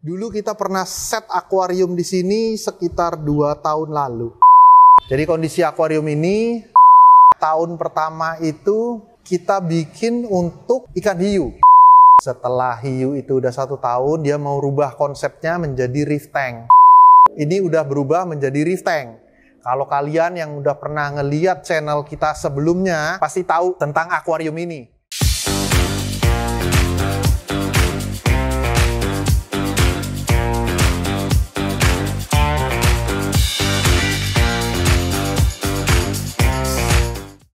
Dulu kita pernah set akuarium di sini sekitar 2 tahun lalu. Jadi kondisi akuarium ini tahun pertama itu kita bikin untuk ikan hiu. Setelah hiu itu udah 1 tahun, dia mau rubah konsepnya menjadi reef tank. Ini udah berubah menjadi reef tank. Kalau kalian yang udah pernah ngeliat channel kita sebelumnya, pasti tahu tentang akuarium ini.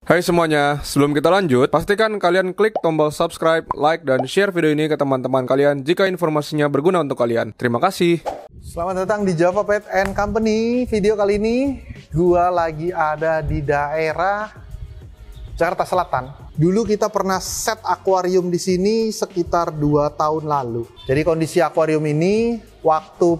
Hai semuanya, sebelum kita lanjut, pastikan kalian klik tombol subscribe, like, dan share video ini ke teman-teman kalian jika informasinya berguna untuk kalian. Terima kasih. Selamat datang di Java Pet and Company. Video kali ini, gua lagi ada di daerah Jakarta Selatan. Dulu kita pernah set akuarium di sini sekitar 2 tahun lalu. Jadi kondisi akuarium ini, waktu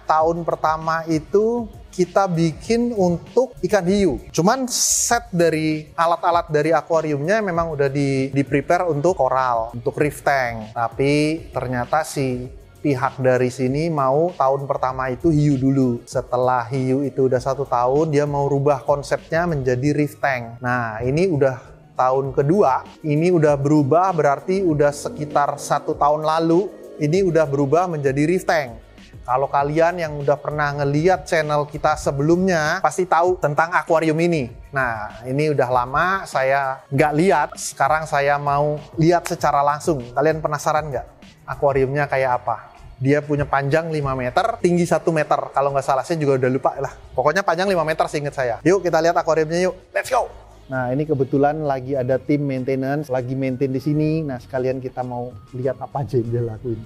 tahun pertama itu kita bikin untuk ikan hiu. Cuman set dari alat-alat dari akuariumnya memang udah di prepare untuk koral, untuk reef tank. Tapi ternyata si pihak dari sini mau tahun pertama itu hiu dulu. Setelah hiu itu udah 1 tahun, dia mau rubah konsepnya menjadi reef tank. Nah, ini udah tahun kedua. Ini udah berubah, berarti udah sekitar 1 tahun lalu. Ini udah berubah menjadi reef tank. Kalau kalian yang udah pernah ngeliat channel kita sebelumnya, pasti tahu tentang akuarium ini. Nah, ini udah lama saya nggak lihat. Sekarang saya mau lihat secara langsung. Kalian penasaran nggak akuariumnya kayak apa? Dia punya panjang 5 meter, tinggi 1 meter. Kalau nggak salah, saya juga udah lupa lah. Pokoknya panjang 5 meter seingat saya. Yuk kita lihat akuariumnya yuk. Let's go! Nah, ini kebetulan lagi ada tim maintenance, lagi maintain di sini. Nah, sekalian kita mau lihat apa aja yang dia lakuin.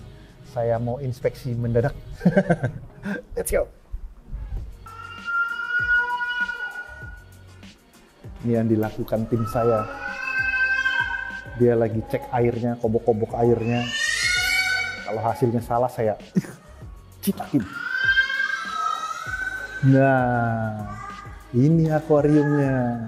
Saya mau inspeksi mendadak. Let's go. Ini yang dilakukan tim saya. Dia lagi cek airnya, kobok-kobok airnya. Kalau hasilnya salah, saya citakin. Nah, ini akuariumnya.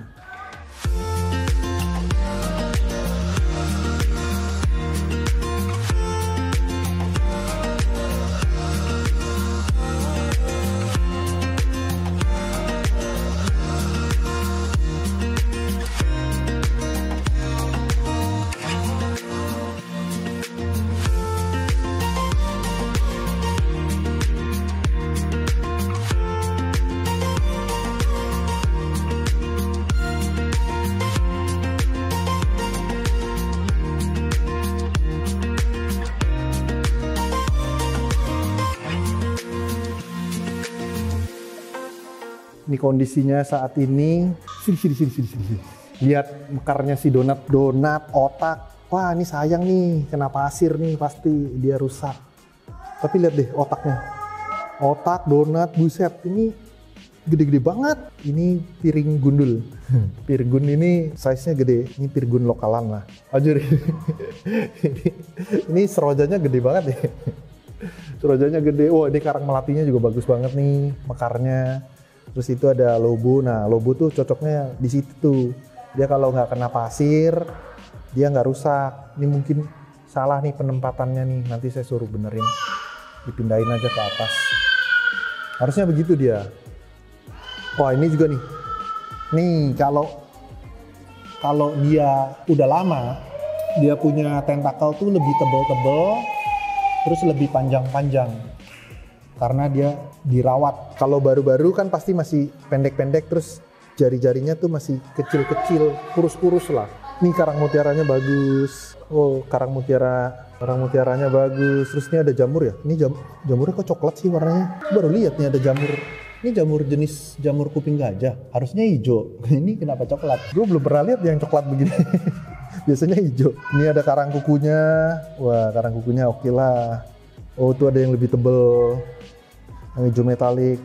Ini kondisinya saat ini. Sini. Lihat mekarnya si donat otak. Wah, ini sayang nih, kena pasir nih, pasti dia rusak. Tapi lihat deh otaknya. Otak, donat, buset. Ini gede-gede banget. Ini piring gundul. Pirgun ini size-nya gede. Ini pirgun lokalan lah. Ajur. Ini serojanya gede banget deh. Serojanya gede. Wah, ini karang melatinya juga bagus banget nih, mekarnya. Terus itu ada lobo. Nah, lobo tuh cocoknya di situ tuh. Dia kalau nggak kena pasir, dia nggak rusak. Ini mungkin salah nih penempatannya nih. Nanti saya suruh benerin. Dipindahin aja ke atas. Harusnya begitu dia. Wah, ini juga nih. Nih, kalau dia udah lama, dia punya tentakel tuh lebih tebal-tebal, terus lebih panjang-panjang. Karena dia dirawat. Kalau baru-baru kan pasti masih pendek-pendek, terus jari-jarinya tuh masih kecil-kecil, kurus-kurus lah. Ini karang mutiaranya bagus. Oh, karang mutiaranya bagus. Terus ini ada jamur ya. Ini jamurnya kok coklat sih warnanya. Baru lihat nih ada jamur. Ini jamur jenis jamur kuping gajah. Harusnya hijau. Ini kenapa coklat? Gue belum pernah lihat yang coklat begini. Biasanya hijau. Ini ada karang kukunya. Wah, karang kukunya oke lah. Oh, tuh ada yang lebih tebel. Yang hijau metalik.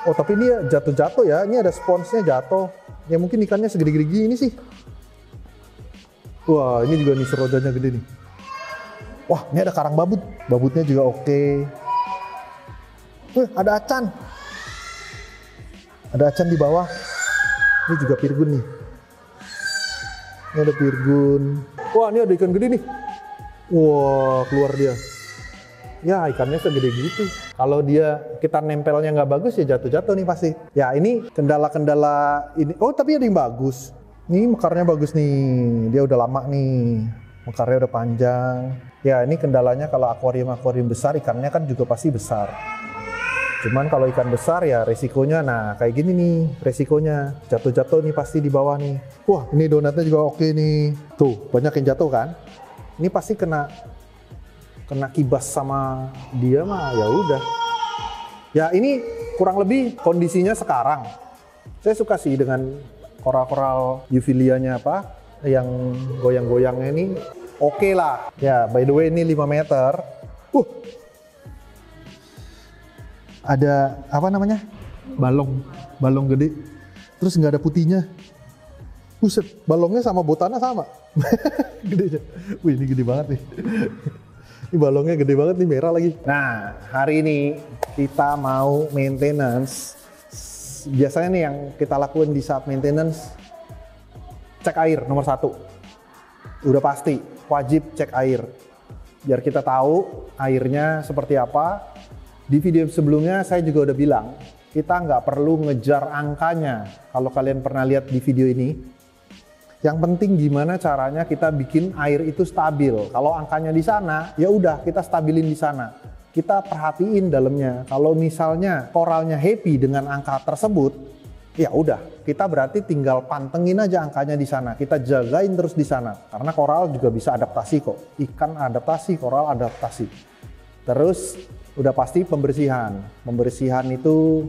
Oh, tapi ini jatuh-jatuh ya. Ini ada sponsnya jatuh. Ya mungkin ikannya segede-gede gini sih. Wah, ini juga nih serojanya gede nih. Wah, ini ada karang babut. Babutnya juga oke. Ada acan. Ada acan di bawah. Ini juga pirgun nih. Ini ada pirgun. Wah, ini ada ikan gede nih. Wah, keluar dia. ya ikannya segede gitu. Kalau kita nempelnya nggak bagus ya jatuh-jatuh nih pasti. Ya ini kendala-kendala ini. Oh tapi ada yang bagus. Nih mekarnya bagus nih, dia udah lama nih. Mekarnya udah panjang. Ya ini kendalanya kalau akuarium besar ikannya kan juga pasti besar. Cuman kalau ikan besar ya resikonya, nah kayak gini nih resikonya. Jatuh-jatuh nih pasti di bawah nih. Wah ini donatnya juga oke nih. Tuh banyak yang jatuh kan. Ini pasti kena kibas sama dia mah ya udah. Ya ini kurang lebih kondisinya sekarang. Saya suka sih dengan koral-koral euphilianya yang goyang-goyangnya ini oke lah. Ya by the way ini 5 meter. Ada balong gede. Terus nggak ada putihnya. Buset, balongnya sama botannya sama. Gedenya. Wih ini gede banget nih. Ini balongnya gede banget nih, merah lagi. Nah, hari ini kita mau maintenance. Biasanya nih yang kita lakuin di saat maintenance, cek air nomor 1. Udah pasti, wajib cek air. Biar kita tahu airnya seperti apa. Di video sebelumnya saya juga udah bilang, kita nggak perlu ngejar angkanya. Kalau kalian pernah lihat di video ini, yang penting gimana caranya kita bikin air itu stabil. Kalau angkanya di sana, ya udah kita stabilin di sana. Kita perhatiin dalamnya. Kalau misalnya koralnya happy dengan angka tersebut, ya udah kita berarti tinggal pantengin aja angkanya di sana. Kita jagain terus di sana. Karena koral juga bisa adaptasi kok. Ikan adaptasi, koral adaptasi. Terus udah pasti pembersihan. Pembersihan itu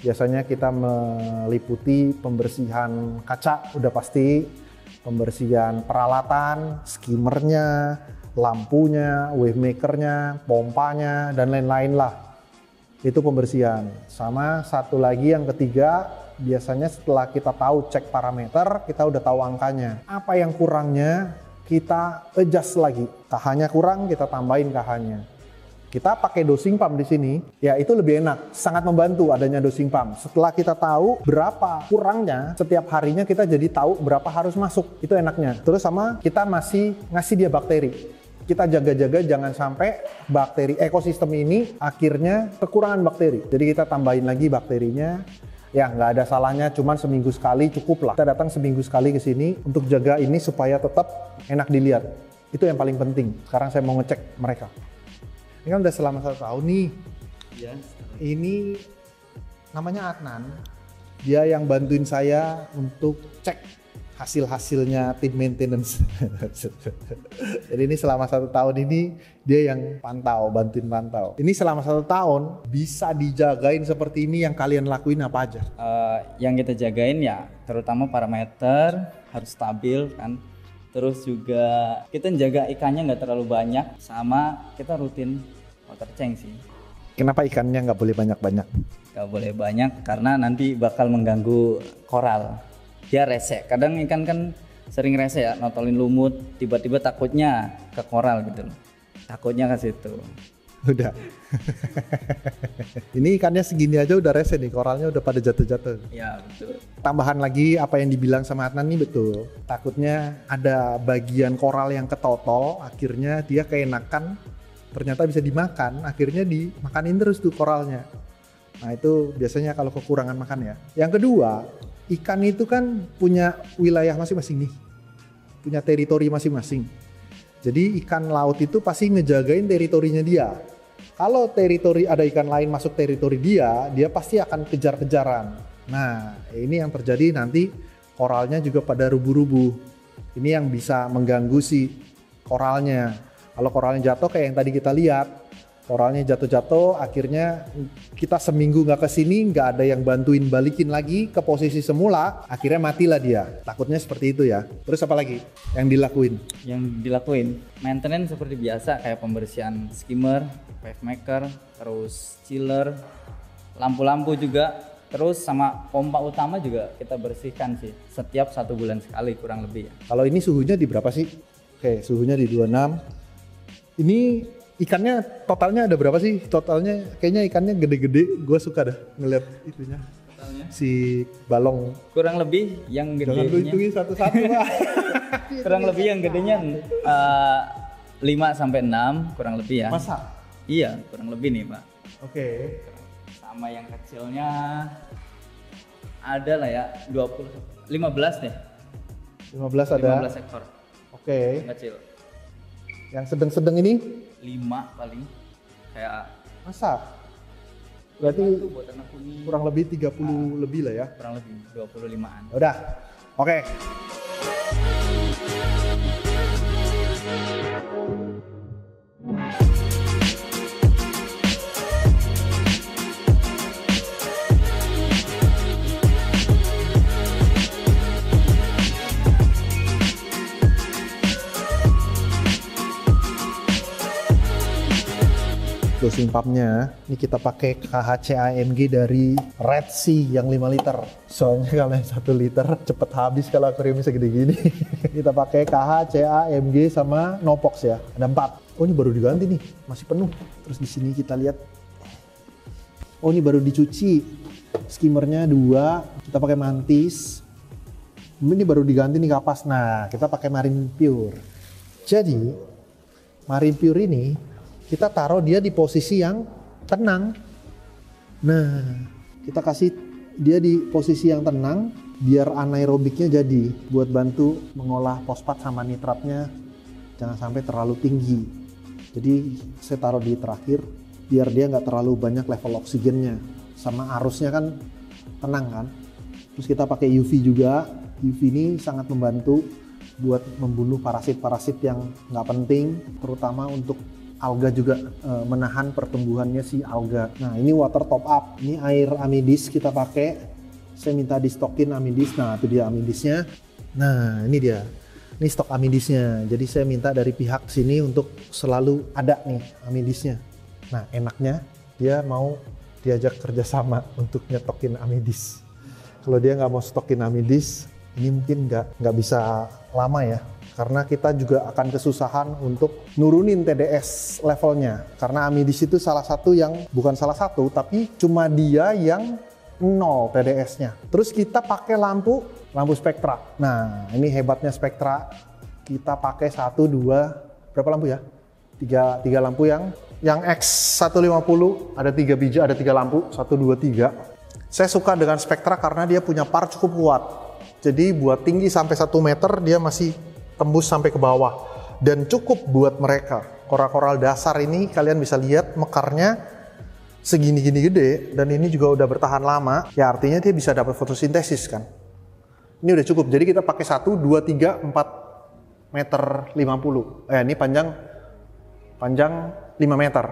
biasanya kita meliputi pembersihan kaca, udah pasti. Pembersihan peralatan, skimmernya, lampunya, wave makernya, pompanya, dan lain-lain lah. Itu pembersihan. Sama satu lagi yang ketiga, biasanya setelah kita tahu cek parameter, kita udah tahu angkanya. Apa yang kurangnya, kita adjust lagi. KH-nya kurang, kita tambahin KH-nya. Kita pakai dosing pump di sini, ya itu lebih enak, sangat membantu adanya dosing pump. Setelah kita tahu berapa kurangnya, setiap harinya kita jadi tahu berapa harus masuk, itu enaknya. Terus sama kita masih ngasih dia bakteri. Kita jaga-jaga jangan sampai bakteri ekosistem ini akhirnya kekurangan bakteri. Jadi kita tambahin lagi bakterinya. Ya nggak ada salahnya, cuman seminggu sekali cukup lah. Kita datang seminggu sekali ke sini untuk jaga ini supaya tetap enak dilihat. Itu yang paling penting. Sekarang saya mau ngecek mereka. Ini kan udah selama 1 tahun nih. Ya. Ini namanya Adnan. Dia yang bantuin saya untuk cek hasil-hasilnya tim maintenance. Jadi ini selama 1 tahun ini dia yang bantuin pantau. Ini selama 1 tahun bisa dijagain seperti ini, yang kalian lakuin apa aja? Yang kita jagain ya terutama parameter harus stabil kan. Terus juga kita jaga ikannya nggak terlalu banyak, sama kita rutin water change sih. Kenapa ikannya nggak boleh banyak-banyak? Nggak boleh banyak karena nanti bakal mengganggu koral. Dia rese. Kadang ikan kan sering rese ya, notolin lumut, tiba-tiba takutnya ke koral gitu loh. Takutnya ke situ. Udah. Ini ikannya segini aja udah rese nih, koralnya udah pada jatuh-jatuh. Ya betul. Tambahan lagi apa yang dibilang sama Adnan nih betul. Takutnya ada bagian koral yang ketotol, akhirnya dia keenakan, ternyata bisa dimakan, akhirnya dimakanin terus tuh koralnya. Nah itu biasanya kalau kekurangan makan ya. Yang kedua, ikan itu kan punya wilayah masing-masing nih, punya teritori masing-masing. Jadi ikan laut itu pasti ngejagain teritorinya dia. Kalau teritori ada ikan lain masuk teritori dia, dia pasti akan kejar-kejaran. Nah, ini yang terjadi nanti koralnya juga pada rubuh-rubuh. Ini yang bisa mengganggu si koralnya. Kalau koralnya jatuh kayak yang tadi kita lihat, koralnya jatuh-jatuh, akhirnya kita seminggu nggak kesini, nggak ada yang bantuin balikin lagi ke posisi semula, akhirnya matilah dia. Takutnya seperti itu ya. Terus apa lagi yang dilakuin? Yang dilakuin maintenance seperti biasa, kayak pembersihan skimmer, wave maker, terus chiller, lampu-lampu juga, terus sama pompa utama juga kita bersihkan sih setiap 1 bulan sekali kurang lebih ya. Kalau ini suhunya di berapa sih? Oke, suhunya di 26. Ini ikannya totalnya ada berapa sih? Totalnya kayaknya ikannya gede-gede. Gue suka dah ngeliat itunya. Totalnya? Si balong. Kurang lebih yang gedenya. Jangan lu hitungin satu-satu Pak. Kurang lebih yang gedenya 5 sampai 6 kurang lebih ya. Masa? Iya, kurang lebih nih Pak. Oke. Sama yang kecilnya ada lah ya 15 deh. 15 ada. 15 ekor. Oke. Yang kecil. Yang sedang-sedang ini 5 paling. Kayak masa? Berarti itu buat anak kuning. kurang lebih 30 lebih lah ya. Kurang lebih 25-an. Udah. Oke. Closing pumpnya ini kita pakai KHC AMG dari Red Sea yang 5 liter. Soalnya kalau yang 1 liter cepet habis kalau akuariumnya segede gini. Kita pakai KHC AMG sama Nopox ya. Ada 4. Oh ini baru diganti nih, masih penuh. Terus di sini kita lihat. Oh ini baru dicuci. Skimmernya 2. Kita pakai Mantis. Ini baru diganti nih kapas. Nah kita pakai Marine Pure. Jadi Marine Pure ini kita taruh dia di posisi yang tenang. Nah, kita kasih dia di posisi yang tenang biar anaerobiknya jadi buat bantu mengolah fosfat sama nitratnya jangan sampai terlalu tinggi. Jadi saya taruh di terakhir biar dia nggak terlalu banyak level oksigennya sama arusnya kan tenang kan. Terus kita pakai UV juga. UV ini sangat membantu buat membunuh parasit-parasit yang nggak penting, terutama untuk alga juga, menahan pertumbuhannya si alga. Nah ini water top up, ini air amidis kita pakai. Saya minta di stokin amidis. Nah itu dia amidisnya. Nah ini dia, ini stok amidisnya. Jadi saya minta dari pihak sini untuk selalu ada nih amidisnya. Nah enaknya dia mau diajak kerjasama untuk nyetokin amidis. Kalau dia nggak mau stokin amidis, ini mungkin nggak bisa lama ya. Karena kita juga akan kesusahan untuk nurunin TDS levelnya. Karena amidis itu salah satu yang, bukan salah satu, tapi cuma dia yang 0 TDS-nya. Terus kita pakai lampu Spectra. Nah ini hebatnya Spectra. Kita pakai 1, 2, berapa lampu ya? 3 lampu yang X150, ada 3 biji, ada 3 lampu, 1, 2, 3. Saya suka dengan Spectra karena dia punya par cukup kuat. Jadi buat tinggi sampai 1 meter dia masih tembus sampai ke bawah dan cukup buat mereka. Koral-koral dasar ini kalian bisa lihat mekarnya segini-gini gede dan ini juga udah bertahan lama. Ya artinya dia bisa dapat fotosintesis kan. Ini udah cukup. Jadi kita pakai 1, 2, 3, 4 meter 50. Ini panjang 5 meter.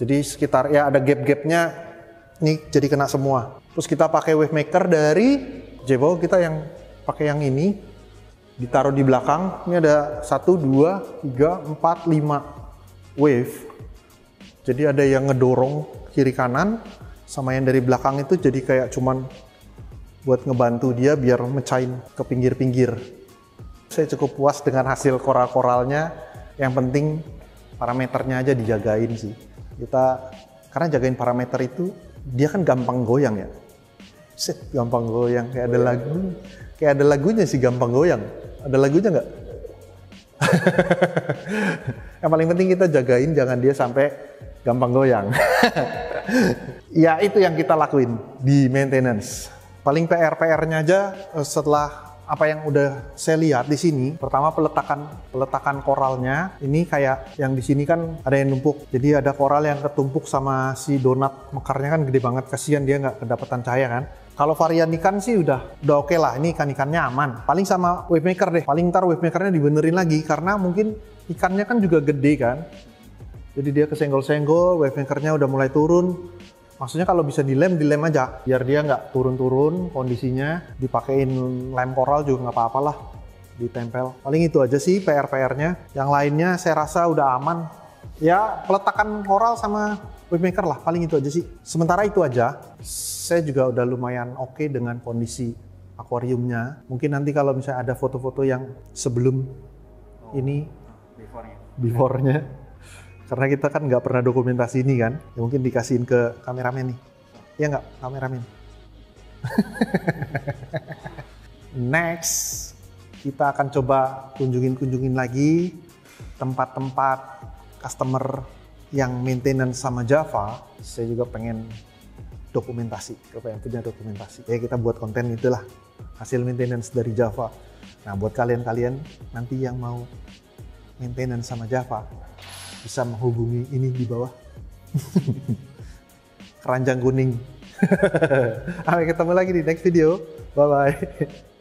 Jadi sekitar ya ada gap-gapnya. Ini jadi kena semua. Terus kita pakai wave maker dari Jebo, kita yang pakai yang ini. Ditaruh di belakang, ini ada 1, 2, 3, 4, 5 wave. Jadi ada yang ngedorong kiri kanan, sama yang dari belakang itu jadi kayak cuman buat ngebantu dia biar mecahin ke pinggir-pinggir. Saya cukup puas dengan hasil koral-koralnya, yang penting parameternya aja dijagain sih. Karena jagain parameter itu, dia kan gampang goyang ya. Gampang goyang, kayak ada lagunya sih, gampang goyang. Ada lagunya nggak? Yang paling penting kita jagain jangan dia sampai gampang goyang. Ya itu yang kita lakuin di maintenance. Paling PR-nya aja setelah apa yang udah saya lihat di sini. Pertama peletakan koralnya. Ini kayak yang di sini kan ada yang numpuk. Jadi ada koral yang ketumpuk sama si donat mekarnya kan gede banget. Kasihan dia nggak kedapatan cahaya kan. Kalau varian ikan sih udah oke lah, ini ikan-ikannya aman. Paling sama wave maker deh, paling ntar wave makernya dibenerin lagi karena mungkin ikannya kan juga gede kan. Jadi dia kesenggol-senggol, wave makernya udah mulai turun. Maksudnya kalau bisa dilem aja, biar dia nggak turun-turun kondisinya. Dipakein lem koral juga nggak apa-apa lah, ditempel. Paling itu aja sih PR-nya. Yang lainnya saya rasa udah aman. Ya peletakan koral sama wave maker lah, paling itu aja sih. Sementara itu aja. Saya juga udah lumayan oke dengan kondisi akuariumnya. Mungkin nanti kalau misalnya ada foto-foto yang sebelum ini, before-nya. Karena kita kan nggak pernah dokumentasi ini kan. Ya mungkin dikasihin ke kameramen nih. Ya nggak, kameramen? Next, kita akan coba kunjungin lagi tempat-tempat customer yang maintenance sama Java, saya juga pengen dokumentasi, pengen punya dokumentasi. Ya kita buat konten itulah hasil maintenance dari Java. Nah buat kalian-kalian nanti yang mau maintenance sama Java bisa menghubungi ini di bawah. Keranjang kuning. Sampai ketemu lagi di next video. Bye bye.